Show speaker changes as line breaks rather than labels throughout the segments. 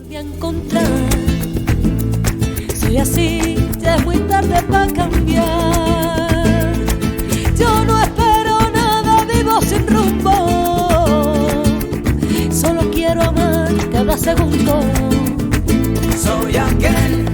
de encontrar. Soy así, ya es muy tarde para cambiar. Yo no espero nada, vivo sin rumbo. Solo quiero amar cada segundo. Soy aquel.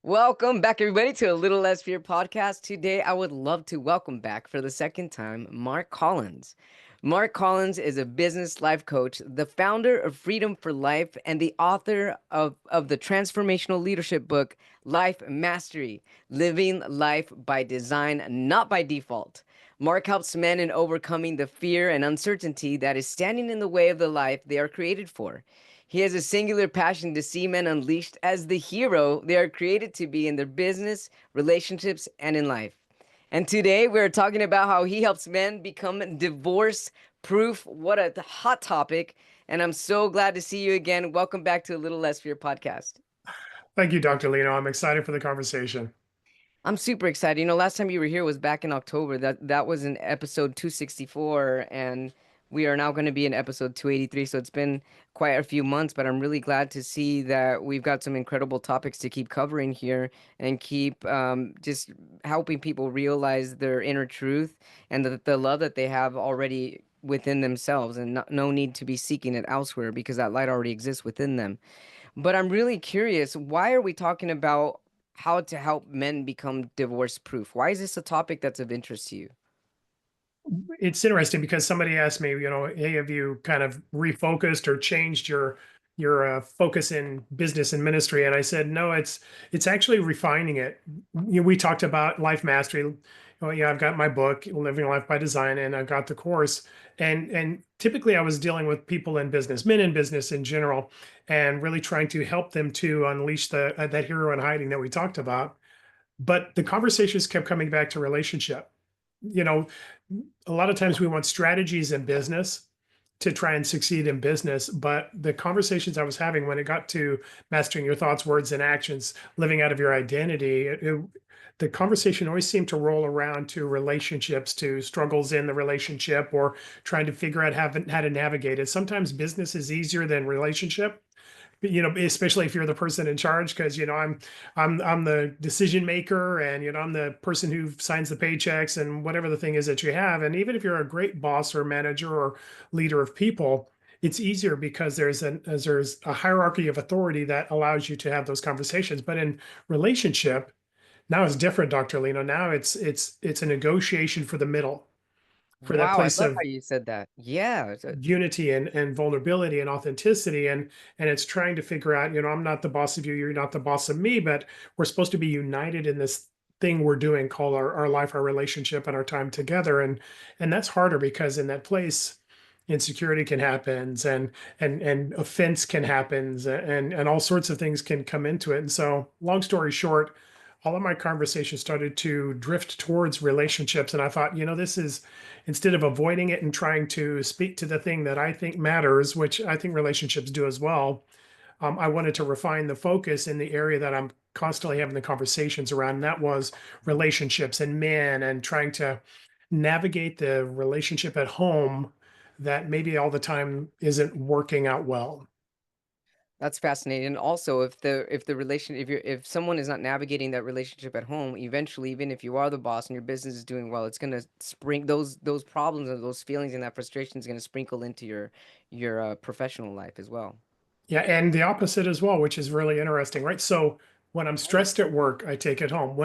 Welcome back, everybody, to a Little Less Fear podcast. Today, I would love to welcome back for the second time Mark Collins. Mark Collins is a business life coach, the founder of Freedom for Life, and the author of the transformational leadership book, Life Mastery Living Life by Design, Not by Default. Mark helps men in overcoming the fear and uncertainty that is standing in the way of the life they are created for. He has a singular passion to see men unleashed as the hero they are created to be in their business, relationships, and in life. And today we're talking about how he helps men become divorce proof. What a hot topic. And I'm so glad to see you again. Welcome back to a Little Less Fear podcast.
Thank you, Dr. Lino. I'm excited for the conversation.
I'm super excited. Last time you were here was back in October. That was in episode 264, and we are now going to be in episode 283. So it's been quite a few months, but I'm really glad to see that we've got some incredible topics to keep covering here and keep just helping people realize their inner truth and the love that they have already within themselves, and no need to be seeking it elsewhere because that light already exists within them. But I'm really curious, why are we talking about how to help men become divorce proof? Why is this a topic that's of interest to you?
It's interesting because somebody asked me, hey, have you kind of refocused or changed your focus in business and ministry? And I said, no, it's actually refining it. We talked about life mastery. Oh, yeah, I've got my book, Living Life by Design, and I've got the course. And typically, I was dealing with people in business, men in business in general, and really trying to help them to unleash that hero in hiding that we talked about. But the conversations kept coming back to relationship. You know, a lot of times we want strategies in business to try and succeed in business, but the conversations I was having when it got to mastering your thoughts, words, and actions, living out of your identity, the conversation always seemed to roll around to relationships, to struggles in the relationship, or trying to figure out how to navigate it. Sometimes business is easier than relationship, especially if you're the person in charge, because I'm the decision maker, and I'm the person who signs the paychecks and whatever the thing is that you have. And even if you're a great boss or manager or leader of people, it's easier because there's a hierarchy of authority that allows you to have those conversations. But in relationship, now it's different, Dr. Lino. Now it's a negotiation for the middle, for that
Wow, I
place
love
of
how you said that. Yeah,
unity and vulnerability and authenticity, and it's trying to figure out, I'm not the boss of you, you're not the boss of me, but we're supposed to be united in this thing we're doing called our life, our relationship, and our time together. And that's harder because in that place insecurity can happen, and offense can happen, and all sorts of things can come into it. And so, long story short, all of my conversations started to drift towards relationships. And I thought, this is, instead of avoiding it and trying to speak to the thing that I think matters, which I think relationships do as well, I wanted to refine the focus in the area that I'm constantly having the conversations around. And that was relationships and men, and trying to navigate the relationship at home that maybe all the time isn't working out well.
that's fascinating. And also, if the relation if someone is not navigating that relationship at home, eventually, even if you are the boss and your business is doing well, it's gonna spring those problems and those feelings and that frustration is gonna sprinkle into your professional life as well.
Yeah, and the opposite as well, which is really interesting, right? So when I'm
Right.
stressed at work, I take it home.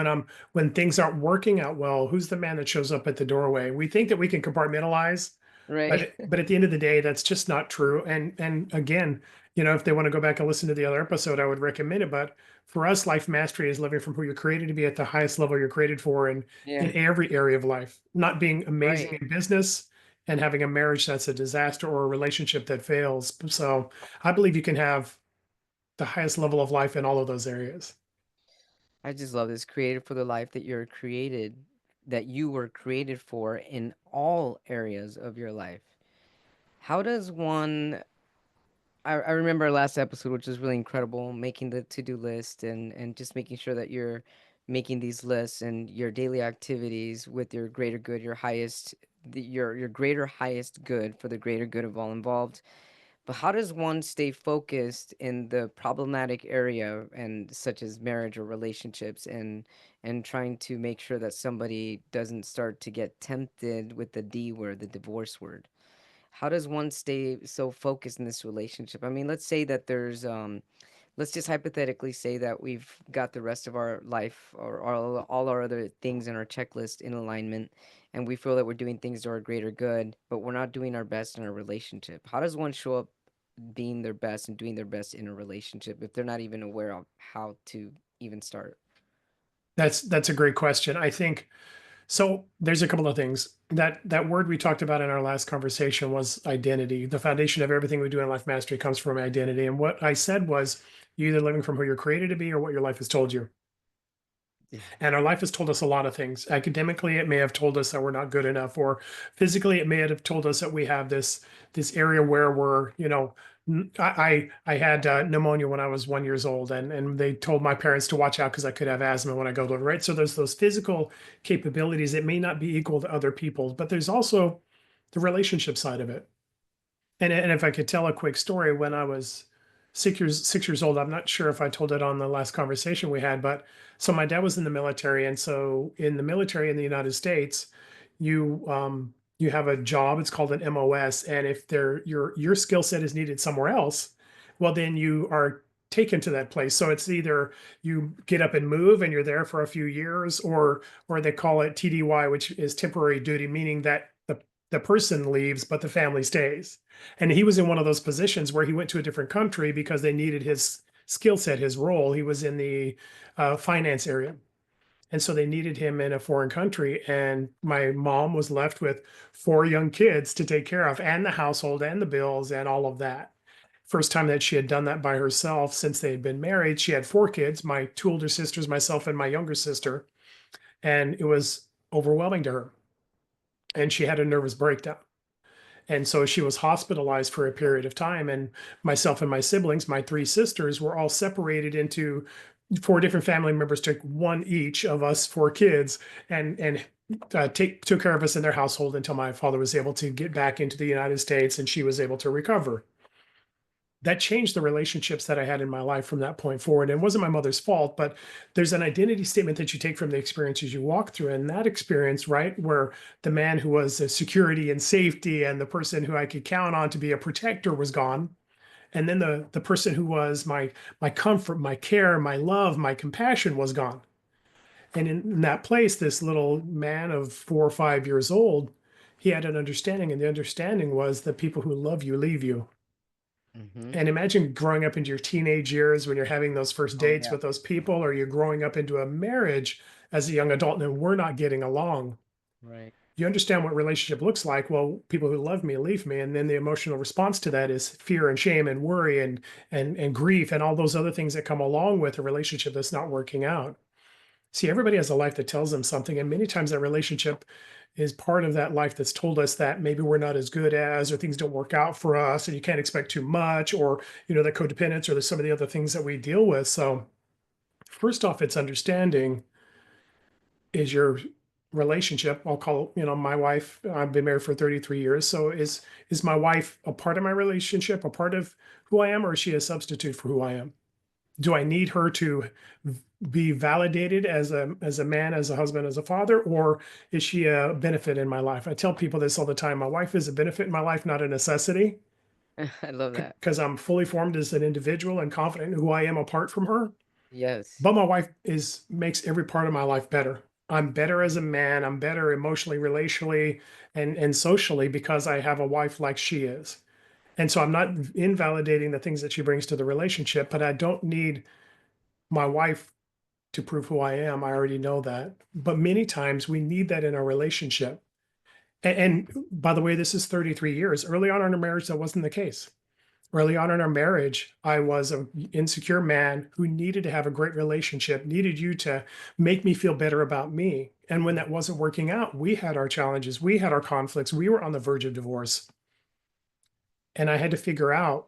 When things aren't working out well, who's the man that shows up at the doorway? We think that we can compartmentalize,
Right.
but at the end of the day, that's just not true. And again, if they want to go back and listen to the other episode, I would recommend it. But for us, life mastery is living from who you're created to be at the highest level you're created for, and
Yeah.
in every area of life, not being amazing
Right.
in business and having a marriage that's a disaster or a relationship that fails. So I believe you can have the highest level of life in all of those areas.
I just love this, created for the life that you were created for in all areas of your life. How does one I remember our last episode, which was really incredible, making the to-do list and just making sure that you're making these lists and your daily activities with your greater good, your highest your greater highest good for the greater good of all involved. But how does one stay focused in the problematic area and such as marriage or relationships and trying to make sure that somebody doesn't start to get tempted with the D word, the divorce word? How does one stay so focused in this relationship? I mean, let's say that there's let's just hypothetically say that we've got the rest of our life or all our other things in our checklist in alignment, and we feel that we're doing things to our greater good, but we're not doing our best in our relationship. How does one show up being their best and doing their best in a relationship if they're not even aware of how to even start?
That's a great question. I think so. There's a couple of things. That word we talked about in our last conversation was identity. The foundation of everything we do in life mastery comes from identity. And what I said was, you're either living from who you're created to be or what your life has told you.
Yeah.
And our life has told us a lot of things. Academically, it may have told us that we're not good enough, or physically, it may have told us that we have this area where we're, I had pneumonia when I was 1 years old, and they told my parents to watch out because I could have asthma when I go to it, right. So there's those physical capabilities that may not be equal to other people's, but there's also the relationship side of it. And if I could tell a quick story, when I was 6 years old, I'm not sure if I told it on the last conversation we had, but so my dad was in the military, and so in the military in the United States, you have a job. It's called an MOS, and if your skill set is needed somewhere else, well, then you are taken to that place. So it's either you get up and move, and you're there for a few years, or they call it TDY, which is temporary duty, meaning that the person leaves, but the family stays. And he was in one of those positions where he went to a different country because they needed his skill set, his role. He was in the finance area. And so they needed him in a foreign country. And my mom was left with 4 young kids to take care of, and the household and the bills and all of that. First time that she had done that by herself since they had been married. She had 4 kids, my 2 older sisters, myself, and my younger sister. And it was overwhelming to her. And she had a nervous breakdown. And so she was hospitalized for a period of time. And myself and my siblings, my 3 sisters, were all separated into 4 different family members, took one each of us 4 kids, and took care of us in their household until my father was able to get back into the United States and she was able to recover. That changed the relationships that I had in my life from that point forward. And it wasn't my mother's fault, but there's an identity statement that you take from the experiences you walk through. And that experience, right, where the man who was a security and safety and the person who I could count on to be a protector was gone. And then the person who was my comfort, my care, my love, my compassion was gone. And in that place, this little man of 4 or 5 years old, he had an understanding, and the understanding was that people who love you leave you.
Mm-hmm.
And imagine growing up into your teenage years when you're having those first
Oh
dates
yeah.
with those people, or you're growing up into a marriage as a young adult and we're not getting along.
Right.
You understand what relationship looks like. Well, people who love me leave me. And then the emotional response to that is fear and shame and worry and grief and all those other things that come along with a relationship that's not working out. See, everybody has a life that tells them something. And many times that relationship is part of that life that's told us that maybe we're not as good as, or things don't work out for us, and you can't expect too much, or, the codependence, or there's some of the other things that we deal with. So, first off, it's understanding, is your relationship, I'll call, my wife, I've been married for 33 years. So is my wife a part of my relationship, a part of who I am, or is she a substitute for who I am? Do I need her to be validated as a man, as a husband, as a father, or is she a benefit in my life? I tell people this all the time. My wife is a benefit in my life, not a necessity,
I love that.
because I'm fully formed as an individual and confident in who I am apart from her.
Yes.
But my wife makes every part of my life better. I'm better as a man. I'm better emotionally, relationally, and socially because I have a wife like she is. And so I'm not invalidating the things that she brings to the relationship, but I don't need my wife to prove who I am. I already know that. But many times we need that in our relationship. And by the way, this is 33 years. Early on in our marriage, that wasn't the case. Early on in our marriage, I was an insecure man who needed to have a great relationship, needed you to make me feel better about me. And when that wasn't working out, we had our challenges, we had our conflicts, we were on the verge of divorce. And I had to figure out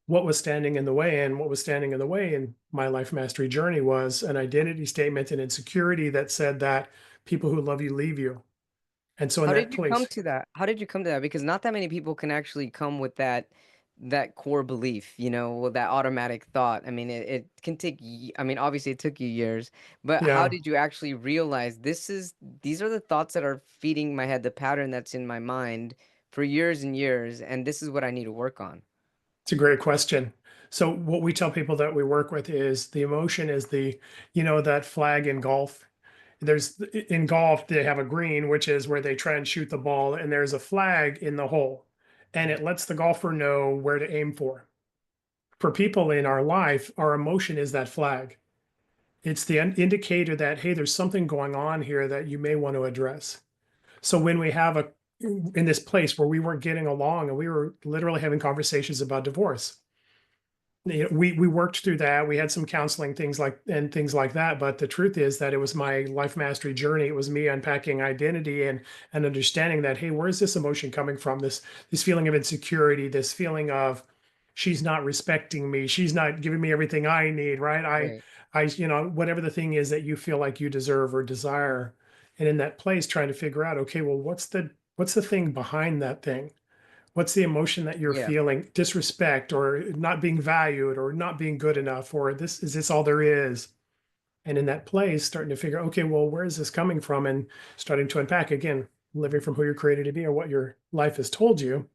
what was standing in the way. And what was standing in the way in my life mastery journey was an identity statement and insecurity that said that people who love you leave you. And so in
How
that
did you come
place,
to that? How did you come to that? Because not that many people can actually come with that core belief, that automatic thought. I mean, it can take, I mean, obviously it took you years, but how
Yeah,
did you actually realize these are the thoughts that are feeding my head, the pattern that's in my mind for years and years, and this is what I need to work on?
it's a great question. So what we tell people that we work with is the emotion is that flag in golf. There's in golf, they have a green, which is where they try and shoot the ball, and there's a flag in the hole, and
Right.
it lets the golfer know where to aim for. For people in our life, our emotion is that flag. It's the indicator that, hey, there's something going on here that you may want to address. So when we have in this place where we weren't getting along and we were literally having conversations about divorce, we worked through that. We had some counseling things like that. But the truth is that it was my life mastery journey. It was me unpacking identity and understanding that, hey, where's this emotion coming from? This feeling of insecurity, this feeling of she's not respecting me, she's not giving me everything I need, right?
Right.
Whatever the thing is that you feel like you deserve or desire. And in that place, trying to figure out, okay, well, what's the thing behind that thing? What's the emotion that you're
Yeah.
feeling? Disrespect or not being valued or not being good enough, or this all there is? And in that place, starting to figure, okay, well, where is this coming from? And starting to unpack again, living from who you're created to be or what your life has told you.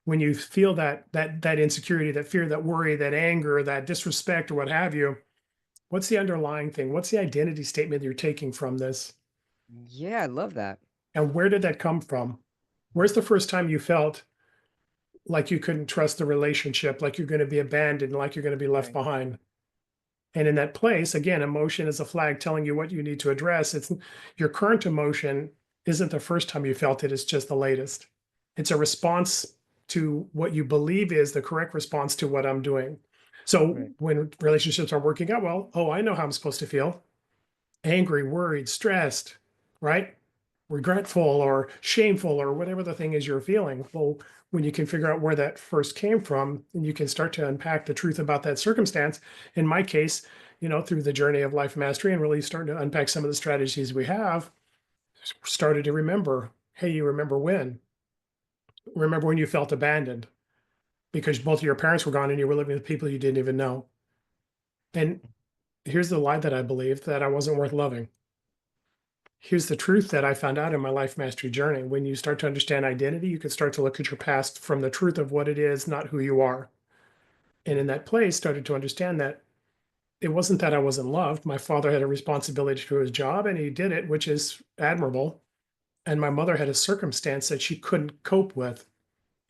When you feel that insecurity, that fear, that worry, that anger, that disrespect, or what have you, what's the underlying thing? What's the identity statement you're taking from this?
Yeah, I love that.
And where did that come from? Where's the first time you felt like you couldn't trust the relationship, like you're going to be abandoned, like you're going to be left
Right.
behind? And in that place, again, emotion is a flag telling you what you need to address. It's your current emotion isn't the first time you felt it, it's just the latest. It's a response to what you believe is the correct response to what I'm doing. So
Right.
when relationships are working out well, oh, I know how I'm supposed to feel: angry, worried, stressed, right? Regretful or shameful or whatever the thing is you're feeling. Well, when you can figure out where that first came from and you can start to unpack the truth about that circumstance, in my case, through the journey of life mastery and really starting to unpack some of the strategies we have, started to remember, hey, you remember when you felt abandoned because both of your parents were gone and you were living with people you didn't even know. And here's the lie that I believed, that I wasn't worth loving. Here's the truth that I found out in my life mastery journey. When you start to understand identity, you can start to look at your past from the truth of what it is, not who you are. And in that place, started to understand that it wasn't that I wasn't loved. My father had a responsibility to his job and he did it, which is admirable. And my mother had a circumstance that she couldn't cope with.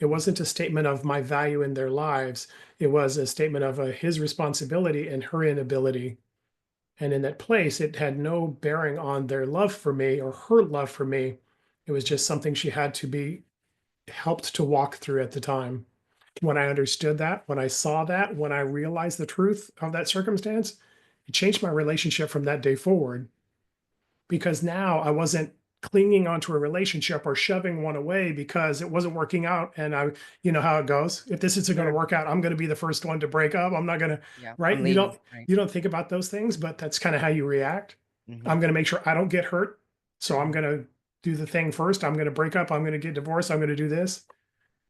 It wasn't a statement of my value in their lives. It was a statement of his responsibility and her inability. And in that place, it had no bearing on their love for me or her love for me. It was just something she had to be helped to walk through at the time. When I understood that, when I saw that, when I realized the truth of that circumstance, it changed my relationship from that day forward, because now I wasn't clinging onto a relationship or shoving one away because it wasn't working out. And you know how it goes. If this isn't going to
Sure.
work out, I'm going to be the first one to break up. I'm not going to,
Yeah.
right?
I'm leaving. Right.
You don't think about those things, but that's kind of how you react.
Hmm.
I'm going to make sure I don't get hurt. So I'm going to do the thing first. I'm going to break up. I'm going to get divorced. I'm going to do this.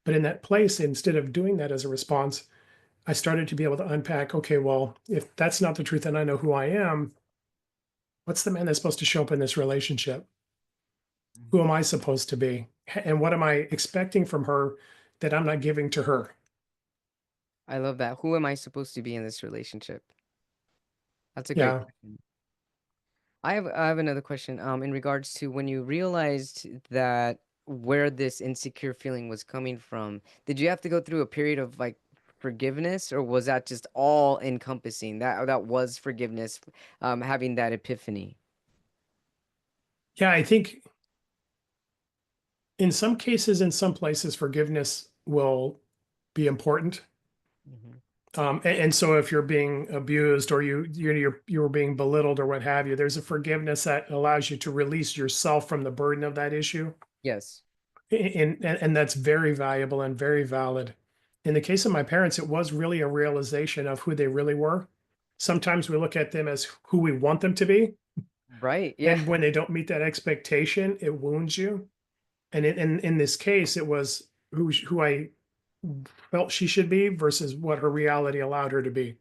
But in that place, instead of doing that as a response, I started to be able to unpack, okay, well, if that's not the truth and I know who I am, what's the man that's supposed to show up in this relationship? Who am I supposed to be? And what am I expecting from her that I'm not giving to her?
I love that. Who am I supposed to be in this relationship? That's a great
Yeah.
question. I have another question. In regards to when you realized that where this insecure feeling was coming from, did you have to go through a period of like forgiveness, or was that just all encompassing? That was forgiveness, having that epiphany.
Yeah. I think in some cases, in some places, forgiveness will be important.
Hmm.
And so if you're being abused or you were being belittled or what have you, there's a forgiveness that allows you to release yourself from the burden of that issue.
Yes.
And that's very valuable and very valid. In the case of my parents, it was really a realization of who they really were. Sometimes we look at them as who we want them to be,
Right. Yeah.
and when they don't meet that expectation, it wounds you. And in this case, it was who I felt she should be versus what her reality allowed her to be.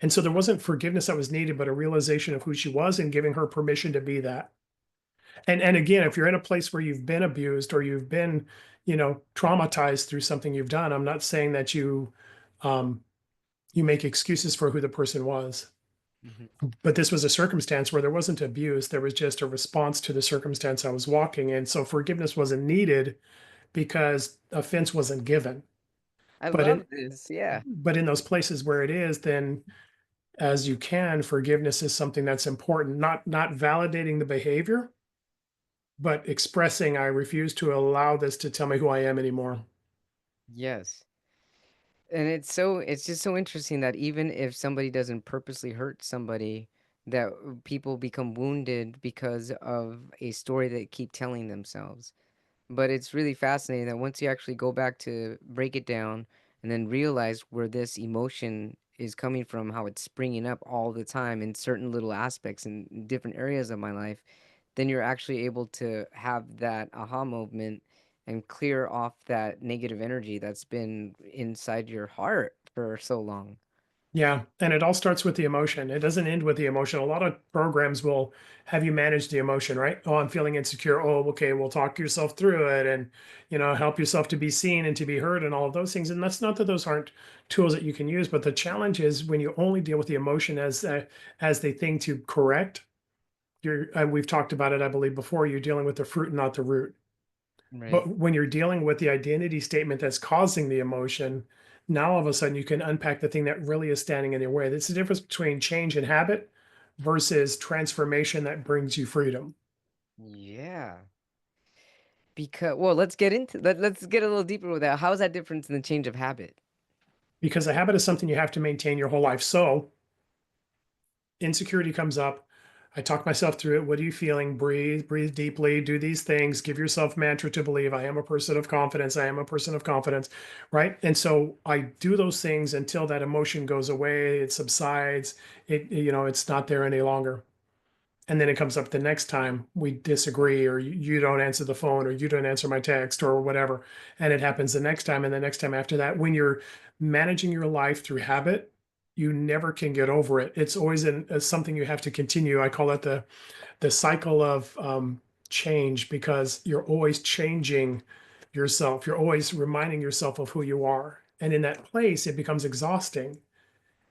And so there wasn't forgiveness that was needed, but a realization of who she was and giving her permission to be that. And again, if you're in a place where you've been abused or you've been, traumatized through something you've done, I'm not saying that um, you make excuses for who the person was.
Mhm.
But this was a circumstance where there wasn't abuse, there was just a response to the circumstance I was walking in. So forgiveness wasn't needed because offense wasn't given.
I
But
love
in
this. Yeah.
but in those places where it is, then as you can, forgiveness is something that's important, not validating the behavior, but expressing I refuse to allow this to tell me who I am anymore.
Yes. And it's just so interesting that even if somebody doesn't purposely hurt somebody, that people become wounded because of a story they keep telling themselves. But it's really fascinating that once you actually go back to break it down and then realize where this emotion is coming from, how it's springing up all the time in certain little aspects in different areas of my life, then you're actually able to have that aha moment and clear off that negative energy that's been inside your heart for so long.
Yeah, and it all starts with the emotion. It doesn't end with the emotion. A lot of programs will have you manage the emotion, right? Oh, I'm feeling insecure. Oh, okay, we'll talk yourself through it and, help yourself to be seen and to be heard and all of those things. And that's not that those aren't tools that you can use, but the challenge is when you only deal with the emotion as the thing to correct, we've talked about it, I believe, before, you're dealing with the fruit and not the root.
Right.
But when you're dealing with the identity statement that's causing the emotion, now all of a sudden you can unpack the thing that really is standing in your way. That's the difference between change in habit versus transformation that brings you freedom.
Yeah. Because well, let's get a little deeper with that. How is that different than the change of habit?
Because a habit is something you have to maintain your whole life. So insecurity comes up. I talk myself through it. What are you feeling? Breathe, breathe deeply, do these things, give yourself mantra to believe I am a person of confidence. I am a person of confidence. Right. And so I do those things until that emotion goes away, it subsides, it's not there any longer. And then it comes up the next time we disagree, or you don't answer the phone, or you don't answer my text, or whatever. And it happens the next time and the next time after that. When you're managing your life through habit, you never can get over it. It's always something you have to continue. I call it the cycle of change, because you're always changing yourself. You're always reminding yourself of who you are. And in that place, it becomes exhausting.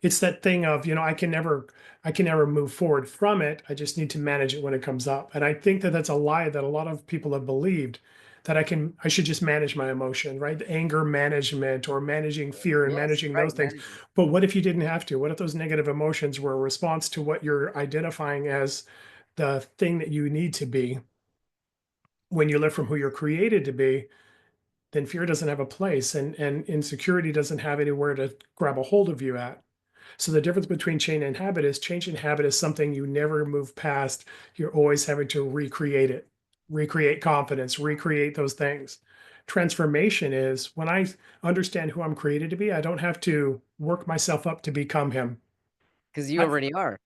It's that thing of, I can never move forward from it. I just need to manage it when it comes up. And I think that that's a lie that a lot of people have believed, that I should just manage my emotion, right? The anger management, or managing fear and
Yes,
managing those
right,
things.
managing.
But what if you didn't have to? What if those negative emotions were a response to what you're identifying as the thing that you need to be? When you live from who you're created to be, then fear doesn't have a place, and insecurity doesn't have anywhere to grab a hold of you at. So the difference between change and habit is something you never move past. You're always having to recreate it, recreate confidence, recreate those things. Transformation is when I understand who I'm created to be, I don't have to work myself up to become him.
Because you
I,
already are.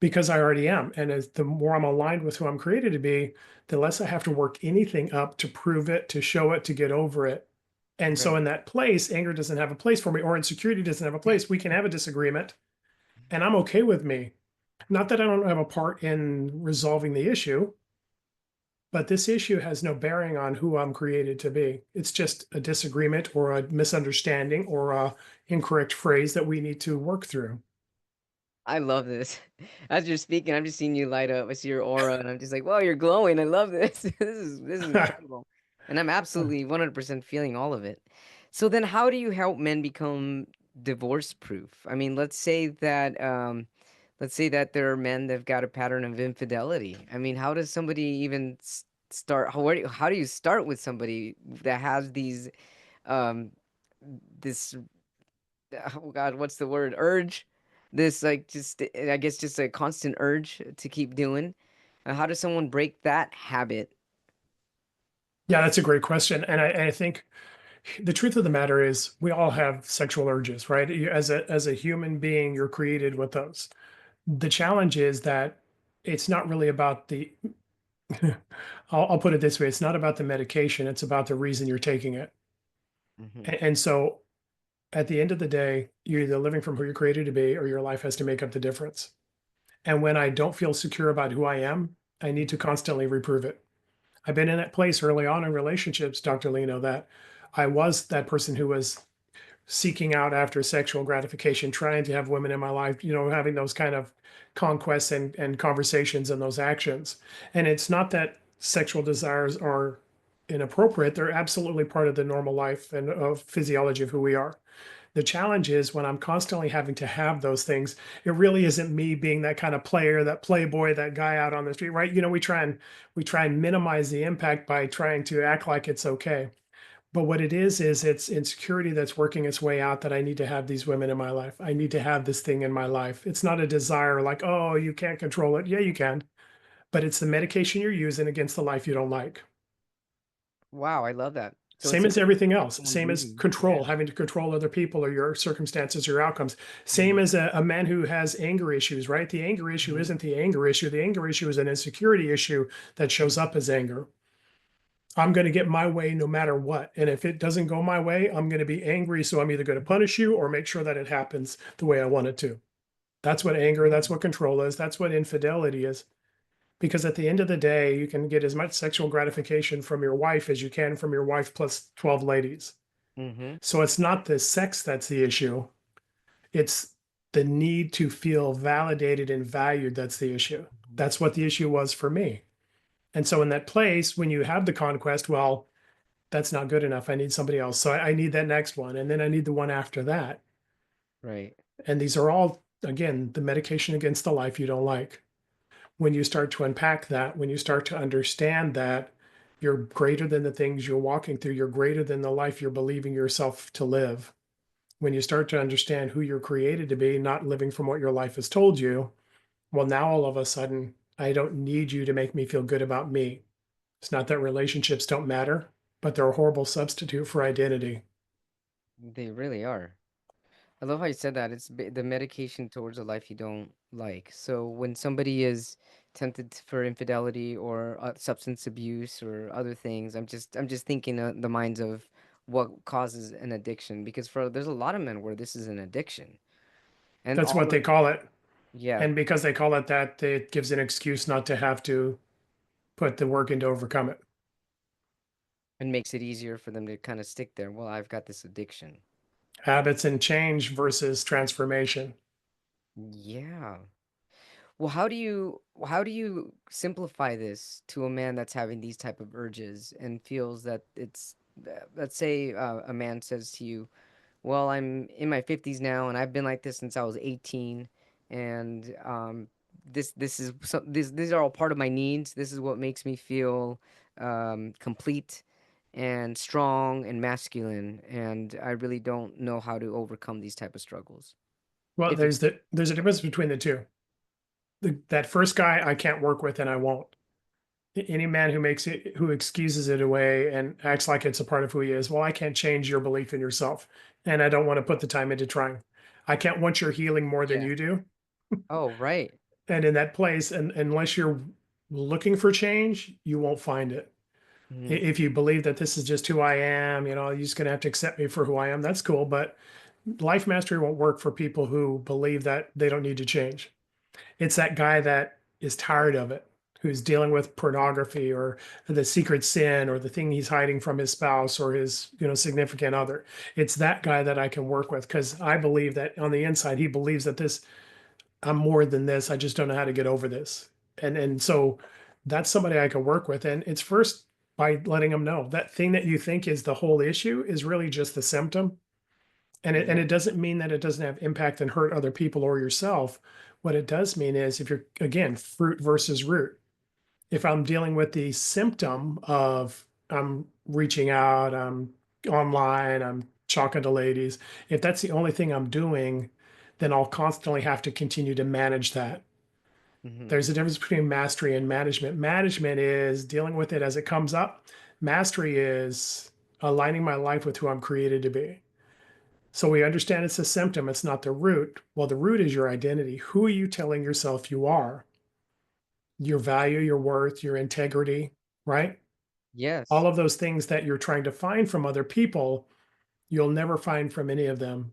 because I already am. And as the more I'm aligned with who I'm created to be, the less I have to work anything up to prove it, to show it, to get over it. And so
Right.
in that place, anger doesn't have a place for me, or insecurity doesn't have a place. We can have a disagreement, and I'm okay with me. Not that I don't have a part in resolving the issue, but this issue has no bearing on who I'm created to be. It's just a disagreement or a misunderstanding or a incorrect phrase that we need to work through.
I love this. As you're speaking, I'm just seeing you light up. I see your aura, and I'm just like, "Wow, you're glowing." I love this. This is incredible, and I'm absolutely 100% feeling all of it. So then, how do you help men become divorce proof? I mean, let's say that there are men that've got a pattern of infidelity. I mean, how does somebody even start? How do you start with somebody that has um, this oh God, what's the word? Urge. This like just I guess just a constant urge to keep doing. How does someone break that habit?
Yeah, that's a great question. And I think the truth of the matter is we all have sexual urges, right? As a human being, you're created with those. The challenge is that it's not really about the I'll put it this way, it's not about the medication, it's about the reason you're taking it.
Mm-hmm.
And so at the end of the day, you're either living from who you're created to be or your life has to make up the difference. And when I don't feel secure about who I am, I need to constantly reprove it. I've been in that place early on in relationships, Dr. Lino, that I was that person who was seeking out after sexual gratification, trying to have women in my life, having those kind of conquests and conversations and those actions. And it's not that sexual desires are inappropriate, they're absolutely part of the normal life and of physiology of who we are. The challenge is when I'm constantly having to have those things, it really isn't me being that kind of player, that playboy, that guy out on the street, right? We try and minimize the impact by trying to act like it's okay. But what it is it's insecurity that's working its way out that I need to have these women in my life. I need to have this thing in my life. It's not a desire like, oh, you can't control it. Yeah, you can. But it's the medication you're using against the life you don't like.
Wow, I love that. So it's
Same
a
as everything else.
someone
Same as
reading.
control,
Yeah.
having to control other people or your circumstances or outcomes. Same
Mhm.
as a man who has anger issues, right? The anger issue
Mhm.
isn't the anger issue. The anger issue is an insecurity issue that shows
Mhm.
up as anger. I'm going to get my way no matter what. And if it doesn't go my way, I'm going to be angry. So I'm either going to punish you or make sure that it happens the way I want it to. That's what anger,
Yeah.
that's what control is, that's what infidelity is. Because at the end of the day, you can get as much sexual gratification from your wife as you can from your wife plus 12 ladies.
Mm-hmm.
So it's not the sex that's the issue, it's the need to feel validated and valued that's the issue. That's what the issue was for me. And so in that place, when you have the conquest, well, that's not good enough. I need somebody else. So I need that next one. And then I need the one after that.
Right.
And these are all, again, the medication against the life you don't like. When you start to unpack that, when you start to understand that you're greater than the things you're walking through, you're greater than the life you're believing yourself to live. When you start to understand who you're created to be, not living from what your life has told you, well, now all of a sudden, I don't need you to make me feel good about me. It's not that relationships don't matter, but they're a horrible substitute for identity.
They really are. I love how you said that. It's the medication towards a life you don't like. So when somebody is tempted for infidelity or substance abuse or other things, I'm just thinking the minds of what causes an addiction because for there's a lot of men where this is an addiction and
That's what
all
they
of
call it.
yeah,
And because they call it that, it gives an excuse not to have to put the work in to overcome it.
and makes it easier for them to kind of stick there. Well, I've got this addiction.
Habits and change versus transformation.
Yeah. Well, how do you simplify this to a man that's having these type of urges and feels that it's let's say a man says to you, "Well, I'm in my 50s now and I've been like this since I was 18 and this is these are all part of my needs. This is what makes me feel complete and strong and masculine and I really don't know how to overcome these type of struggles."
Well,
If it
there's a difference between the two. That first guy I can't work with and I won't. Any man who excuses it away and acts like it's a part of who he is, well, I can't change your belief in yourself. And I don't want to put the time into trying. I can't want your healing more than
Yeah.
you do.
Oh, right.
And in that place, and unless you're looking for change, you won't find it.
Mhm.
If you believe that this is just who I am, you're just going to have to accept me for who I am. That's cool. But life mastery won't work for people who believe that they don't need to change. It's that guy that is tired of it, who's dealing with pornography or the secret sin or the thing he's hiding from his spouse or his, significant other. It's that guy that I can work with because I believe that on the inside he believes that I'm more than this. I just don't know how to get over this. And so that's somebody I can work with. And it's first by letting them know that thing that you think is the whole issue is really just the symptom. And it
Yeah.
doesn't mean that it doesn't have impact and hurt other people or yourself. What it does mean is if you're again fruit versus root. If I'm dealing with the symptom of I'm reaching out, I'm online, I'm talking to ladies, if that's the only thing I'm doing, then I'll constantly have to continue to manage that.
Mhm.
There's a difference between mastery and management. Management is dealing with it as it comes up. Mastery is aligning my life with who I'm created to be. So we understand it's a symptom, it's not the root. Well, the root is your identity. Who are you telling yourself you are? Your value, your worth, your integrity, right? All
Yes.
of those things that you're trying to find from other people, you'll never find from any of them,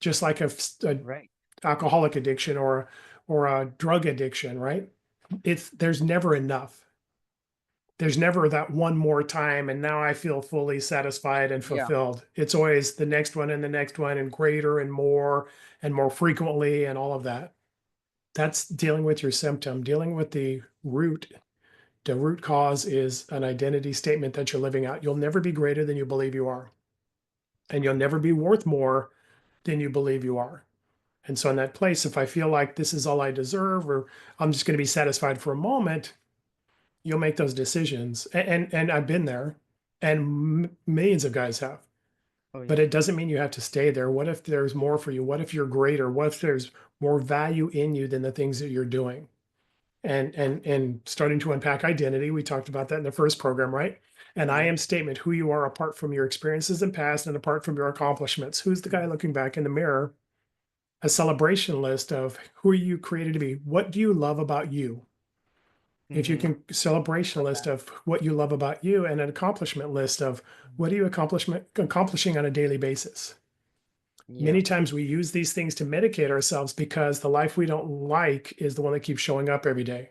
just like a
Right.
alcoholic addiction or a drug addiction, right? There's never enough. There's never that one more time and now I feel fully satisfied and
Yeah.
fulfilled. It's always the next one and the next one and greater and more frequently and all of that. That's dealing with your symptom, dealing with the root. The root cause is an identity statement that you're living out. You'll never be greater than you believe you are, and you'll never be worth more than you believe you are. And so, in that place, if I feel like this is all I deserve, or I'm just going to be satisfied for a moment, you'll make those decisions. And I've been there, and millions of guys have.
Oh
But
yeah.
it doesn't mean you have to stay there. What if there's more for you? What if you're greater? What if there's more value in you than the things that you're doing? And starting to unpack identity. We talked about that in the first program, right? An I
Yeah.
am statement, who you are apart from your experiences in past and apart from your accomplishments. Who's the guy looking back in the mirror? A celebration list of who are you created to be? What do you love about you? If you
Mm-hmm.
can, celebration
Love
list
that.
of what you love about you, and an accomplishment list of what are you accomplishing on a daily basis.
Yeah.
Many times we use these things to medicate ourselves because the life we don't like is the one that keeps showing up every day.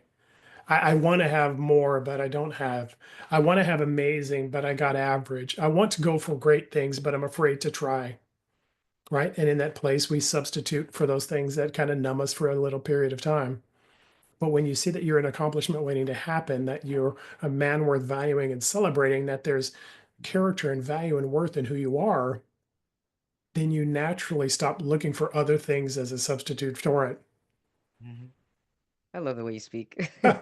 I want to have more, but I don't have. I want to have amazing, but I got average. I want to go for great things, but I'm afraid to try. Right. And in that place, we substitute for those things that kind of numb us for a little period of time. But when you see that you're an accomplishment waiting to happen, that you're a man worth valuing and celebrating, that there's character and value and worth in who you are, then you naturally stop looking for other things as a substitute for it.
Mhm. I love the way you speak.
I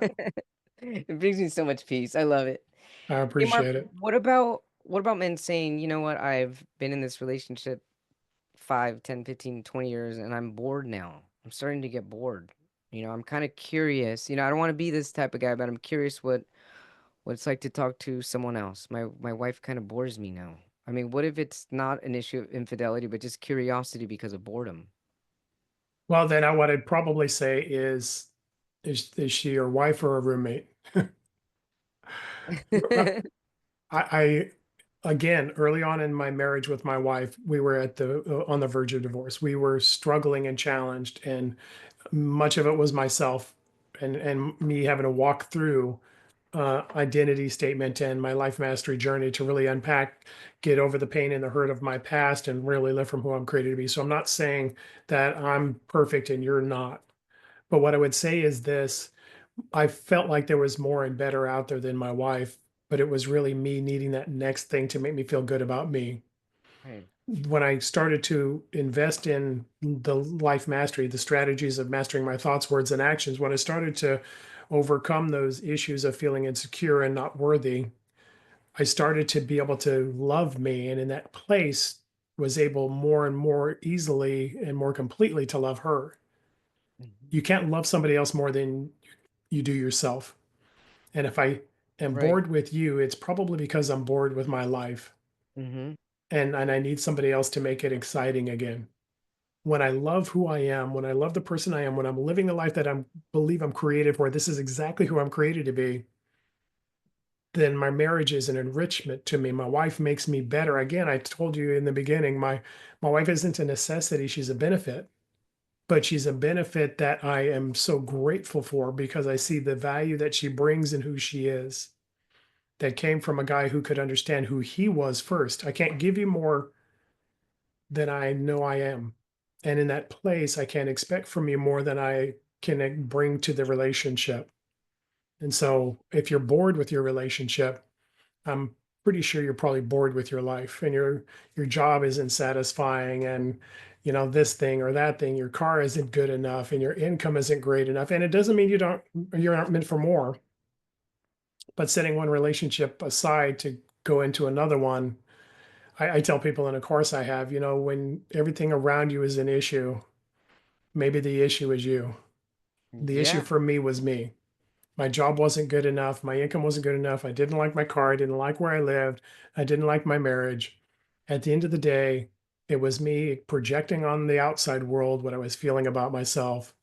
It brings me so much peace. I love it. Hey, Mark,
appreciate it.
what about men saying, you know what, I've been in this relationship 5, 10, 15, 20 years and I'm bored now. I'm starting to get bored. I'm kind of curious. I don't want to be this type of guy, but I'm curious what it's like to talk to someone else. My wife kind of bores me now. I mean, what if it's not an issue of infidelity, but just curiosity because of boredom?
Well, then what I'd probably say is she your wife or a roommate? I again, early on in my marriage with my wife, we were at the on the verge of divorce. We were struggling and challenged, and much of it was myself and me having to walk through identity statement and my life mastery journey to really unpack, get over the pain and the hurt of my past, and really live from who I'm created to be. So I'm not saying that I'm perfect and you're not, but what I would say is this: I felt like there was more and better out there than my wife, but it was really me needing that next thing to make me feel good about me.
Right.
When I started to invest in the life mastery, the strategies of mastering my thoughts, words, and actions, when I started to overcome those issues of feeling insecure and not worthy, I started to be able to love me. And in that place, was able more and more easily and more completely to love her.
Mhm.
You can't love somebody else more than you do yourself. And if I am
Right.
bored with you, it's probably because I'm bored with my life
Hmm.
and I need somebody else to make it exciting again. When I love who I am, when I love the person I am, when I'm living the life that I believe I'm created for, this is exactly who I'm created to be, then my marriage is an enrichment to me. My wife makes me better. Again, I told you in the beginning, my wife isn't a necessity, she's a benefit. But she's a benefit that I am so grateful for because I see the value that she brings and who she is. That came from a guy who could understand who he was first. I can't give you more than I know I am. And in that place, I can't expect from you more than I can bring to the relationship. And so if you're bored with your relationship, I'm pretty sure you're probably bored with your life and your job isn't satisfying and this thing or that thing, your car isn't good enough and your income isn't great enough. And it doesn't mean you're not meant for more, but setting one relationship aside to go into another one. I tell people in a course I have, when everything around you is an issue, maybe the issue is you. The issue
Yeah,
for me was me. My job wasn't good enough. My income wasn't good enough. I didn't like my car. I didn't like where I lived. I didn't like my marriage. At the end of the day, it was me projecting on the outside world what I was feeling about myself.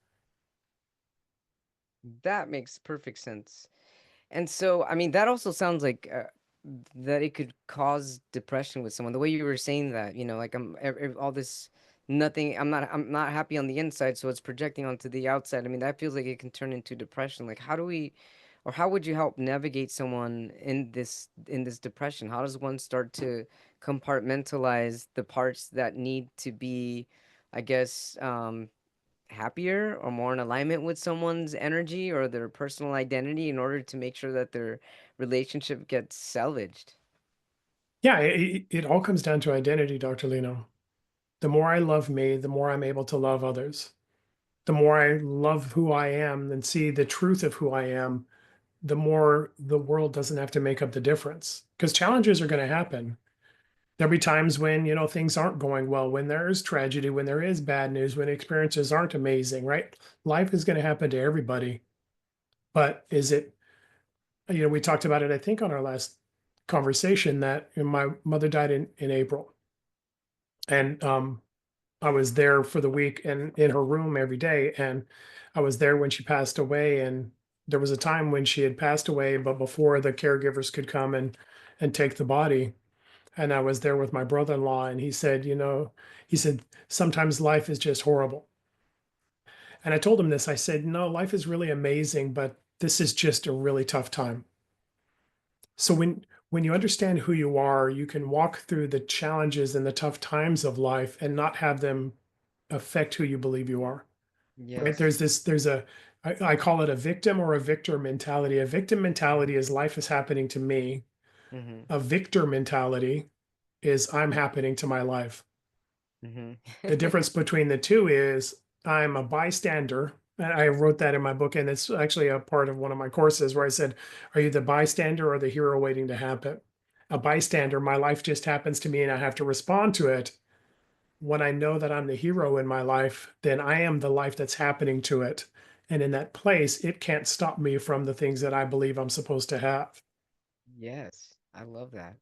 that makes perfect sense. And so, I mean, that also sounds like that it could cause depression with someone. The way you were saying that, like all this nothing. I'm not happy on the inside, so it's projecting onto the outside. I mean, that feels like it can turn into depression. Like, how do we, or how would you help navigate someone in this depression? How does one start to compartmentalize the parts that need to be, I guess, happier or more in alignment with someone's energy or their personal identity in order to make sure that their relationship gets salvaged?
Yeah, it all comes down to identity, Dr. Lino. The more I love me, the more I'm able to love others. The more I love who I am and see the truth of who I am, the more the world doesn't have to make up the difference. Because challenges are going to happen. There'll be times when, things aren't going well, when there is tragedy, when there is bad news, when experiences aren't amazing, right? Life is going to happen to everybody. But is it, we talked about it, I think, on our last conversation that my mother died in April. And I was there for the week and in her room every day. And I was there when she passed away. And there was a time when she had passed away, but before the caregivers could come and take the body. And I was there with my brother-in-law, and he said, sometimes life is just horrible. And I told him this. I said, no, life is really amazing, but this is just a really tough time. So when you understand who you are, you can walk through the challenges and the tough times of life and not have them affect who you believe you are. Right?
Yes.
I call it a victim or a victor mentality. A victim mentality is life is happening to me.
Mm-hmm.
A victor mentality is I'm happening to my life.
Mm-hmm.
The difference between the two is I'm a bystander. And I wrote that in my book, and it's actually a part of one of my courses where I said, are you the bystander or the hero waiting to happen? A bystander, my life just happens to me and I have to respond to it. When I know that I'm the hero in my life, then I am the life that's happening to it. And in that place, it can't stop me from the things that I believe I'm supposed to have.
Yes, I love that.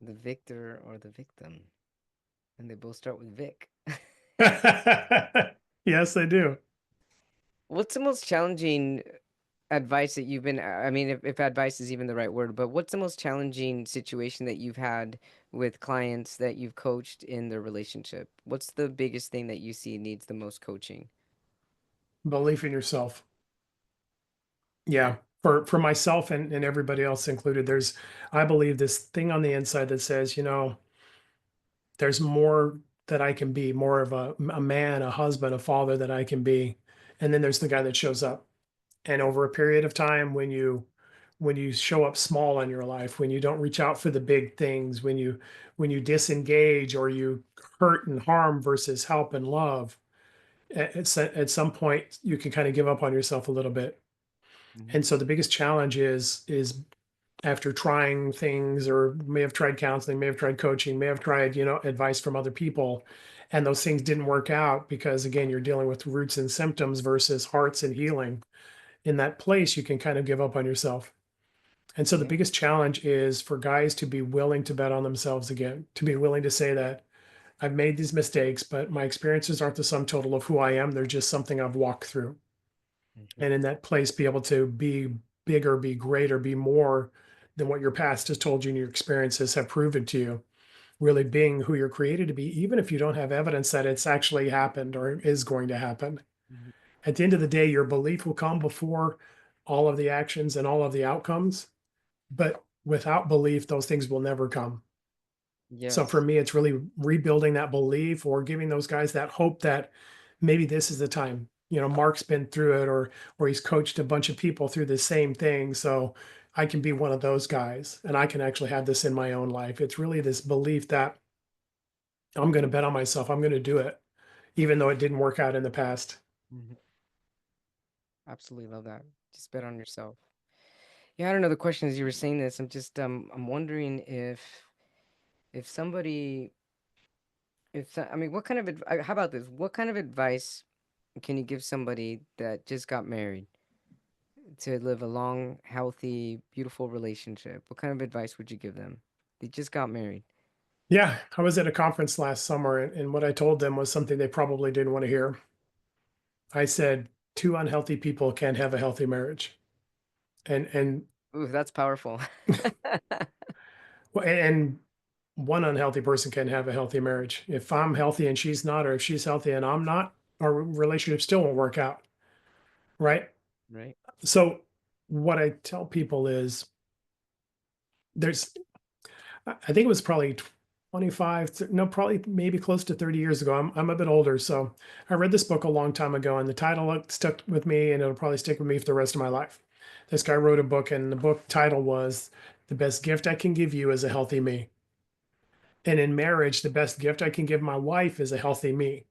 The victor or the victim. And they both start with Vic.
Yes, I do.
What's the most challenging advice that you've been, I mean, if advice is even the right word, but what's the most challenging situation that you've had with clients that you've coached in their relationship? What's the biggest thing that you see needs the most coaching?
Belief in yourself. Yeah. For myself and everybody else included, I believe this thing on the inside that says, there's more that I can be, more of a man, a husband, a father that I can be. And then there's the guy that shows up. And over a period of time, when you show up small in your life, when you don't reach out for the big things, when you disengage or you hurt and harm versus help and love, at some point you can kind of give up on yourself a little bit.
Mhm.
And so the biggest challenge is after trying things, or may have tried counseling, may have tried coaching, may have tried, advice from other people, and those things didn't work out because again, you're dealing with roots and symptoms versus hearts and healing. In that place, you can kind of give up on yourself. And so the
Yeah.
biggest challenge is for guys to be willing to bet on themselves again, to be willing to say that I've made these mistakes, but my experiences aren't the sum total of who I am. They're just something I've walked through.
Mhm.
And in that place, be able to be bigger, be greater, be more than what your past has told you and your experiences have proven to you. Really being who you're created to be, even if you don't have evidence that it's actually happened or is going to happen.
Mhm.
At the end of the day, your belief will come before all of the actions and all of the outcomes. But without belief, those things will never come. So for
Yes.
me, it's really rebuilding that belief or giving those guys that hope that maybe this is the time. Mark's been through it, or he's coached a bunch of people through the same thing. So I can be one of those guys and I can actually have this in my own life. It's really this belief that I'm going to bet on myself. I'm going to do it, even though it didn't work out in the past.
Mhm. Absolutely love that. Just bet on yourself. Yeah, I don't know the question as you were saying this. I'm wondering if somebody I mean, what kind of how about this? What kind of advice can you give somebody that just got married to live a long, healthy, beautiful relationship? What kind of advice would you give them? They just got married.
Yeah, I was at a conference last summer, and what I told them was something they probably didn't want to hear. I said, two unhealthy people can't have a healthy marriage. And
Ooh, that's powerful.
And one unhealthy person can have a healthy marriage. If I'm healthy and she's not, or if she's healthy and I'm not, our relationship still won't work out. Right.
Right.
So, what I tell people is there's, I think it was probably 25, no, probably maybe close to 30 years ago. I'm a bit older. So, I read this book a long time ago, and the title stuck with me, and it'll probably stick with me for the rest of my life. This guy wrote a book, and the book title was The Best Gift I Can Give You is a Healthy Me. And in marriage, the best gift I can give my wife is a healthy me.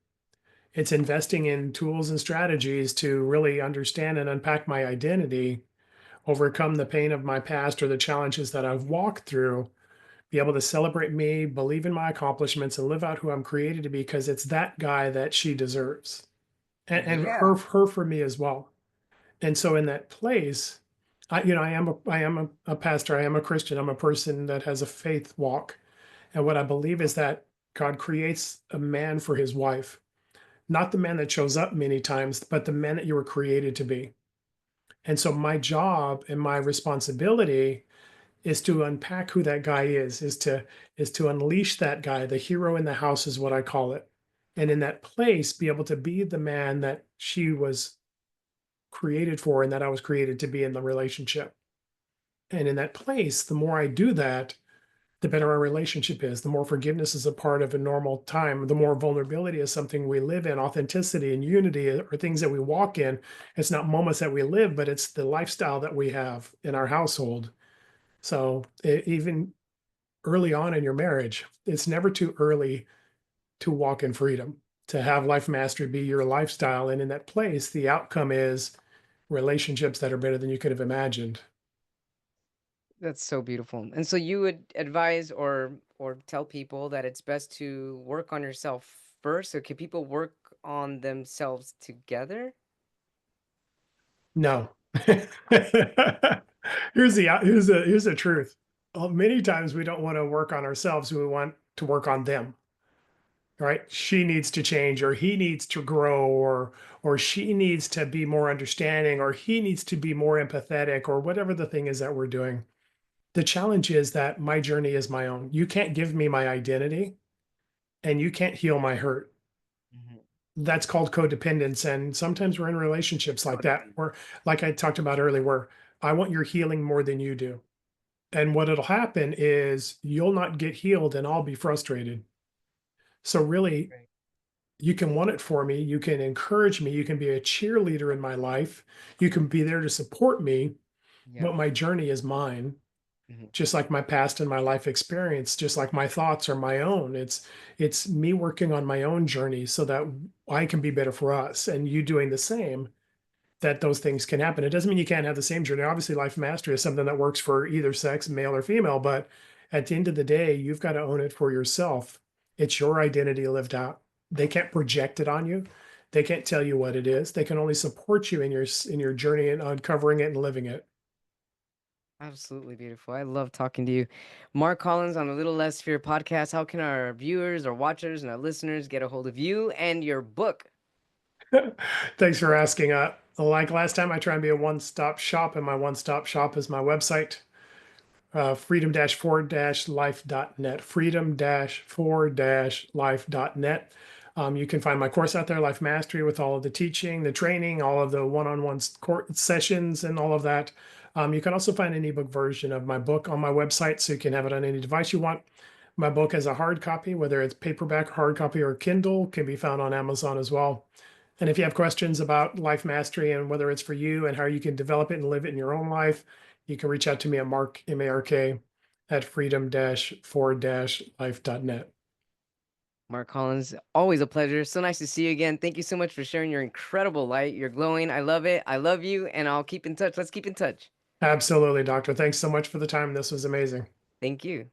It's investing in tools and strategies to really understand and unpack my identity, overcome the pain of my past or the challenges that I've walked through, be able to celebrate me, believe in my accomplishments, and live out who I'm created to be because it's that guy that she deserves. And
Yeah.
her for me as well. And so in that place, I am a pastor, I am a Christian, I'm a person that has a faith walk. And what I believe is that God creates a man for his wife, not the man that shows up many times, but the man that you were created to be. And so my job and my responsibility is to unpack who that guy is to unleash that guy. The hero in the house is what I call it. And in that place, be able to be the man that she was created for and that I was created to be in the relationship. And in that place, the more I do that, the better our relationship is. The more forgiveness is a part of a normal time, the more vulnerability is something we live in. Authenticity and unity are things that we walk in. It's not moments that we live, but it's the lifestyle that we have in our household. So even early on in your marriage, it's never too early to walk in freedom, to have life mastery be your lifestyle. And in that place, the outcome is relationships that are better than you could have imagined.
That's so beautiful. And so you would advise or tell people that it's best to work on yourself first. So can people work on themselves together?
No. Here's the truth. Many times we don't want to work on ourselves, we want to work on them. Right? She needs to change, or he needs to grow, or she needs to be more understanding, or he needs to be more empathetic, or whatever the thing is that we're doing. The challenge is that my journey is my own. You can't give me my identity, and you can't heal my hurt.
Mhm.
That's called codependence. And sometimes we're in relationships like that, where, like I talked about earlier, where I want your healing more than you do. And what it'll happen is you'll not get healed and I'll be frustrated. So, really,
Right.
you can want it for me. You can encourage me. You can be a cheerleader in my life. You can be there to support me.
Yeah.
But my journey is mine,
Mhm.
just like my past and my life experience, just like my thoughts are my own. It's me working on my own journey so that I can be better for us and you doing the same, that those things can happen. It doesn't mean you can't have the same journey. Obviously, life mastery is something that works for either sex, male or female, but at the end of the day, you've got to own it for yourself. It's your identity lived out. They can't project it on you. They can't tell you what it is. They can only support you in your journey and uncovering it and living it.
Absolutely beautiful. I love talking to you. Mark Collins on the Little Less Fear podcast. How can our viewers or watchers and our listeners get a hold of you and your book?
Thanks for asking. Like last time, I try and be a one-stop shop, and my one-stop shop is my website, freedom-4-life.net, freedom-4-life.net. You can find my course out there, Life Mastery, with all of the teaching, the training, all of the one-on-one court sessions, and all of that. You can also find an ebook version of my book on my website, so you can have it on any device you want. My book has a hard copy, whether it's paperback, hard copy, or Kindle, can be found on Amazon as well. And if you have questions about life mastery and whether it's for you and how you can develop it and live it in your own life, you can reach out to me at Mark, M-A-R-K, at freedom-4-life.net.
Mark Collins, always a pleasure. So nice to see you again. Thank you so much for sharing your incredible light. You're glowing. I love it. I love you. And I'll keep in touch. Let's keep in touch.
Absolutely, doctor. Thanks so much for the time. This was amazing.
Thank you.